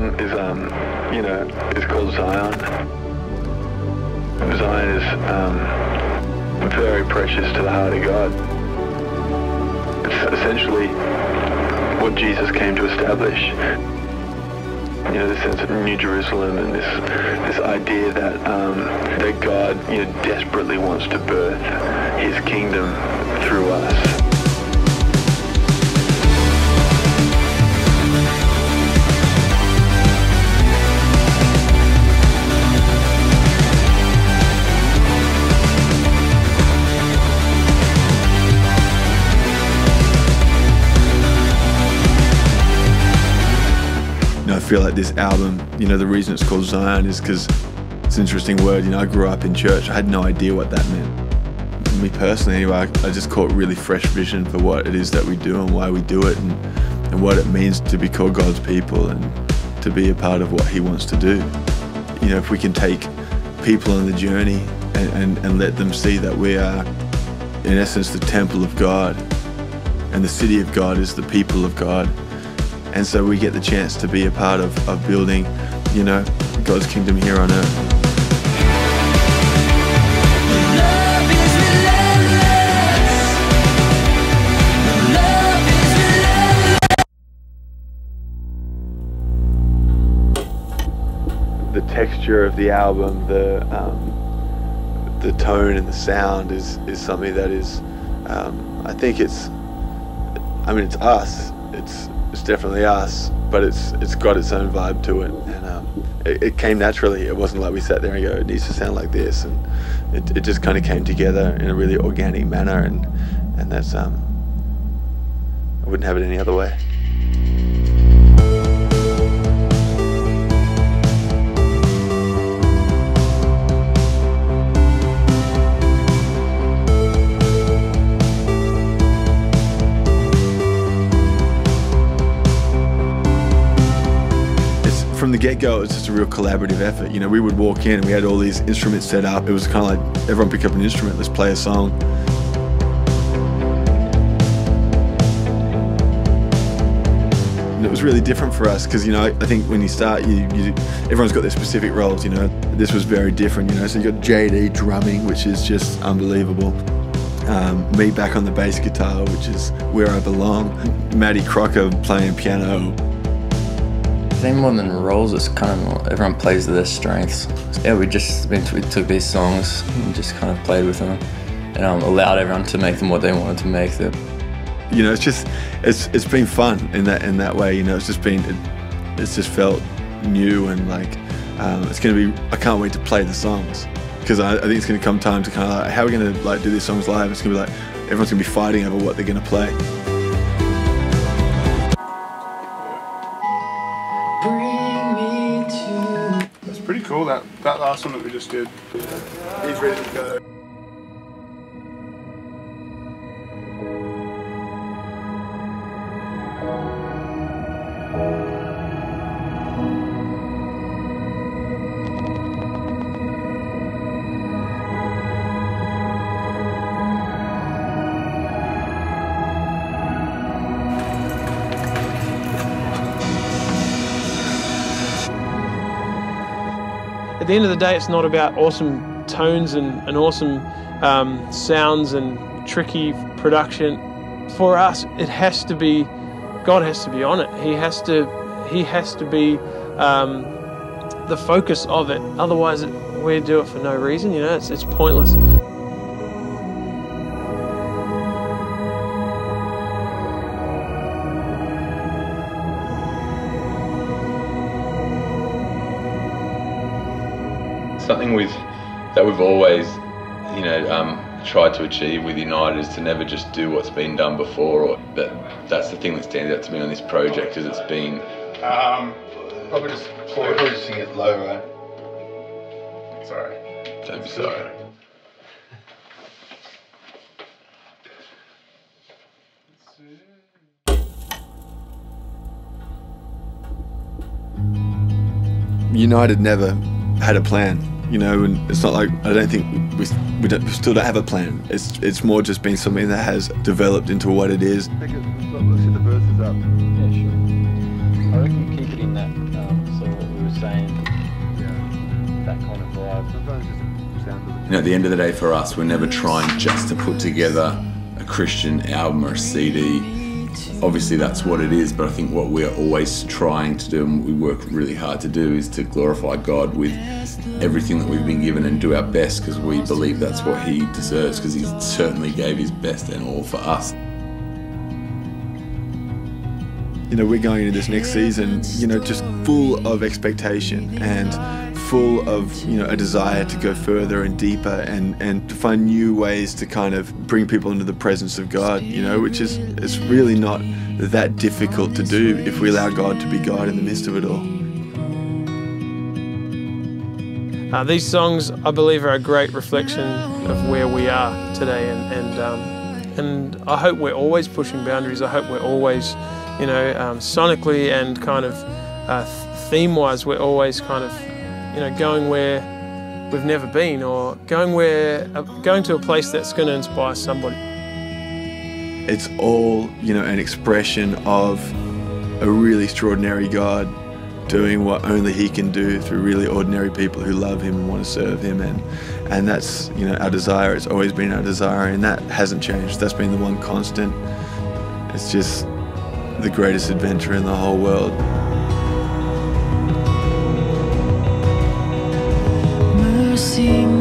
song is, is called Zion. Zion is very precious to the heart of God. It's essentially what Jesus came to establish. You know, the sense of New Jerusalem and this idea that that God, desperately wants to birth His kingdom through us. I feel like this album, the reason it's called Zion is because it's an interesting word. I grew up in church. I had no idea what that meant. Me personally, anyway, I just caught really fresh vision for what it is that we do and why we do it, and what it means to be called God's people and to be a part of what He wants to do. If we can take people on the journey and let them see that we are, in essence, the temple of God, and the city of God is the people of God. And so we get the chance to be a part of building, God's kingdom here on earth. Love is relentless. Love is relentless. The texture of the album, the tone and the sound is something that is, I think it's us. It's definitely us, but it's got its own vibe to it, and it came naturally. It wasn't like we sat there and go, it needs to sound like this, and it just kind of came together in a really organic manner, and that's I wouldn't have it any other way. From the get-go, it was just a real collaborative effort. We would walk in and we had all these instruments set up. It was kind of like, everyone pick up an instrument, let's play a song. And it was really different for us because, I think when you start, everyone's got their specific roles, This was very different, So you got JD drumming, which is just unbelievable. Me back on the bass guitar, which is where I belong. Matty Crocker playing piano. I think more than roles, it's kind of everyone plays to their strengths. Yeah, we took these songs and just kind of played with them, and allowed everyone to make them what they wanted to make them. It's been fun in that way. It's just felt new, and like it's gonna be. I can't wait to play the songs because I think it's gonna come time to kind of like, how are we gonna like do these songs live? It's gonna be like everyone's gonna be fighting over what they're gonna play. That's pretty cool, that last one that we just did. He's ready to go. At the end of the day, it's not about awesome tones and awesome sounds and tricky production. For us, it has to be, God has to be on it. He has to be the focus of it. Otherwise, we do it for no reason. It's pointless. Something that we've always, tried to achieve with United is to never just do what's been done before. But that's the thing that stands out to me on this project, is it's been. Probably just sing it low, right? Sorry. Don't be sorry. United never had a plan, and it's not like, I don't think we still don't have a plan. It's more just been something that has developed into what it is. Let's see the verses up. Yeah, sure. I reckon keep it in that that kind of vibe. Sometimes just sound of it. You know, at the end of the day, for us, we're never trying just to put together a Christian album or a CD. Obviously, that's what it is, but I think what we're always trying to do, and what we work really hard to do, is to glorify God with everything that we've been given and do our best, because we believe that's what He deserves, because He certainly gave His best and all for us. You know, we're going into this next season, you know, just full of expectation and full of, you know, a desire to go further and deeper and to find new ways to kind of bring people into the presence of God, you know, which is, it's really not that difficult to do if we allow God to be God in the midst of it all. These songs, I believe, are a great reflection of where we are today, and I hope we're always pushing boundaries. I hope we're always, you know, sonically and kind of theme-wise, we're always kind of, you know, going where we've never been, or going to a place that's going to inspire somebody. It's all, you know, an expression of a really extraordinary God doing what only He can do through really ordinary people who love Him and want to serve Him, and that's, you know, our desire. It's always been our desire, and that hasn't changed. That's been the one constant. It's just the greatest adventure in the whole world. Mercy.